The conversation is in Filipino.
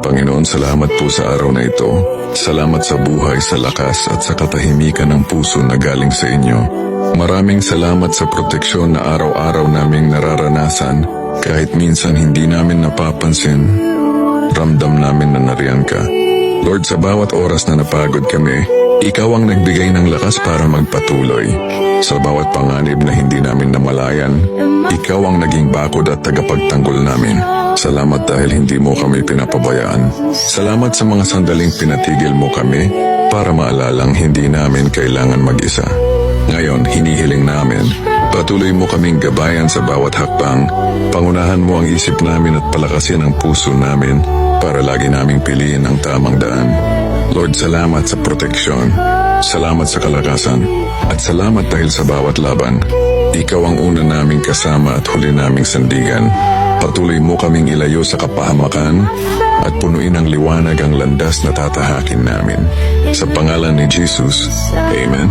Panginoon, salamat po sa araw na ito. Salamat sa buhay, sa lakas at sa katahimikan ng puso na galing sa inyo. Maraming salamat sa proteksyon na araw-araw naming nararanasan. Kahit minsan hindi namin napapansin, ramdam namin na nariyan ka. Lord, sa bawat oras na napagod kami, ikaw ang nagbigay ng lakas para magpatuloy. Sa bawat panganib na hindi namin namalayan, ikaw ang naging bakod at tagapagtanggol namin. Salamat dahil hindi mo kami pinapabayaan. Salamat sa mga sandaling pinatigil mo kami para maalalang hindi namin kailangan mag-isa. Ngayon, hinihiling namin, patuloy mo kaming gabayan sa bawat hakbang. Pangunahan mo ang isip namin at palakasin ang puso namin para lagi naming piliin ang tamang daan. Lord, salamat sa proteksyon. Salamat sa kalakasan. At salamat dahil sa bawat laban. Ikaw ang una naming kasama at huli naming sandigan. Patuloy mo kaming ilayo sa kapahamakan at punuin ng liwanag ang landas na tatahakin namin. Sa pangalan ni Jesus, Amen.